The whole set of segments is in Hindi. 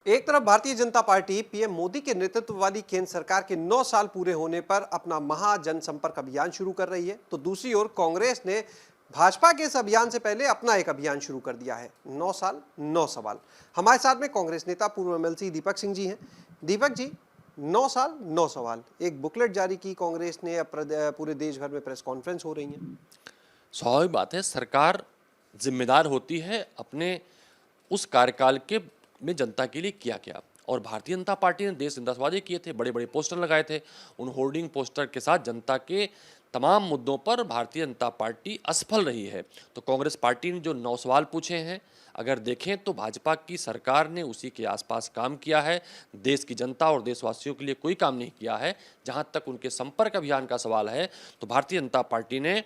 एक तरफ भारतीय जनता पार्टी पीएम मोदी के नेतृत्व वाली केंद्र सरकार के 9 साल पूरे होने पर अपना महा जनसंपर्क अभियान शुरू कर रही है, तो दूसरी ओर कांग्रेस ने भाजपा के इस अभियान से पहले अपना एक अभियान शुरू कर दिया है। 9 साल 9 सवाल। हमारे साथ में कांग्रेस नेता पूर्व एमएलसी दीपक सिंह जी हैं। दीपक जी, 9 साल 9 सवाल, एक बुकलेट जारी की कांग्रेस ने, अब पूरे देश भर में प्रेस कॉन्फ्रेंस हो रही है। स्वाभाविक बात है, सरकार जिम्मेदार होती है अपने उस कार्यकाल के में जनता के लिए किया क्या। और भारतीय जनता पार्टी ने देश निंदा वादे किए थे, बड़े बड़े पोस्टर लगाए थे। उन होर्डिंग पोस्टर के साथ जनता के तमाम मुद्दों पर भारतीय जनता पार्टी असफल रही है। तो कांग्रेस पार्टी ने जो 9 सवाल पूछे हैं, अगर देखें तो भाजपा की सरकार ने उसी के आसपास काम किया है। देश की जनता और देशवासियों के लिए कोई काम नहीं किया है। जहां तक उनके संपर्क अभियान का सवाल है, तो भारतीय जनता पार्टी ने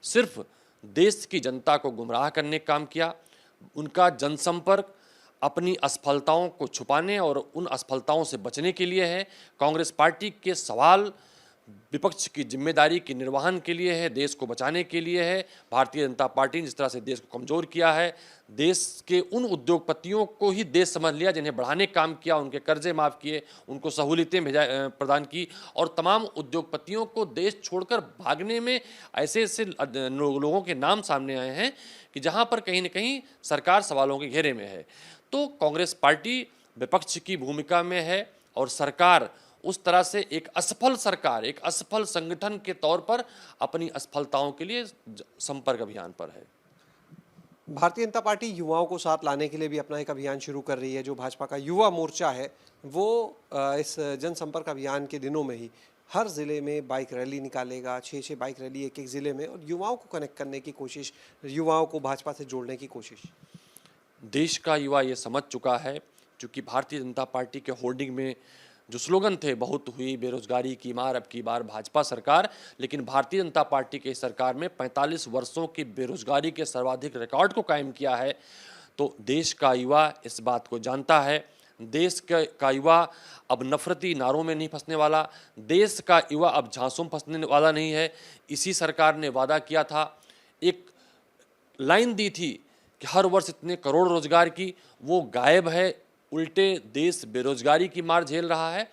सिर्फ देश की जनता को गुमराह करने का काम किया। उनका जनसंपर्क अपनी असफलताओं को छुपाने और उन असफलताओं से बचने के लिए है। कांग्रेस पार्टी के सवाल विपक्ष की जिम्मेदारी के निर्वहन के लिए है, देश को बचाने के लिए है। भारतीय जनता पार्टी ने जिस तरह से देश को कमज़ोर किया है, देश के उन उद्योगपतियों को ही देश समझ लिया जिन्हें बढ़ाने का काम किया, उनके कर्जे माफ़ किए, उनको सहूलियतें प्रदान की, और तमाम उद्योगपतियों को देश छोड़कर भागने में ऐसे ऐसे लोगों के नाम सामने आए हैं कि जहां पर कहीं न कहीं सरकार सवालों के घेरे में है। तो कांग्रेस पार्टी विपक्ष की भूमिका में है और सरकार उस तरह से एक असफल सरकार, एक असफल संगठन के तौर पर अपनी असफलताओं के लिए संपर्क अभियान पर है। भारतीय जनता पार्टी युवाओं को साथ लाने के लिए भी अपना एक अभियान शुरू कर रही है। जो भाजपा का युवा मोर्चा है, वो इस जनसंपर्क अभियान के दिनों में ही हर ज़िले में बाइक रैली निकालेगा। 6-6 बाइक रैली एक एक ज़िले में, और युवाओं को कनेक्ट करने की कोशिश, युवाओं को भाजपा से जोड़ने की कोशिश। देश का युवा ये समझ चुका है, क्योंकि भारतीय जनता पार्टी के होर्डिंग में जो स्लोगन थे, बहुत हुई बेरोजगारी की मार, अब की बार भाजपा सरकार, लेकिन भारतीय जनता पार्टी की सरकार में 45 वर्षों की बेरोजगारी के सर्वाधिक रिकॉर्ड को कायम किया है। तो देश का युवा इस बात को जानता है। देश का युवा अब नफरती नारों में नहीं फंसने वाला, देश का युवा अब झांसों में फंसने वाला नहीं है। इसी सरकार ने वादा किया था, एक लाइन दी थी कि हर वर्ष इतने करोड़ रोजगार की, वो गायब है। उल्टे देश बेरोजगारी की मार झेल रहा है।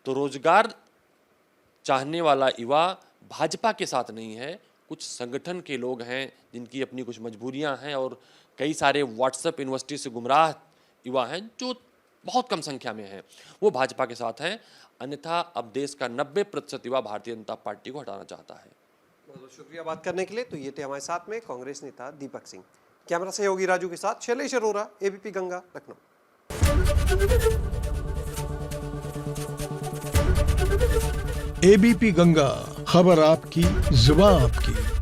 तो रोजगार चाहने वाला युवा भाजपा के साथ नहीं है, कुछ संगठन के लोग हैं जिनकी अपनी कुछ मजबूरियां हैं, और कई सारे व्हाट्सएप यूनिवर्सिटी से गुमराह युवा हैं जो बहुत कम संख्या में हैं, वो भाजपा के साथ हैं। अन्यथा अब देश का 90% युवा भारतीय जनता पार्टी को हटाना चाहता है। बहुत शुक्रिया बात करने के लिए। तो ये थे हमारे साथ में कांग्रेस नेता दीपक सिंह। कैमरा सहयोगी राजू के साथ शैलेश अरोरा, एबीपी गंगा, लखनऊ। एबीपी गंगा, खबर आपकी, जुबान आपकी।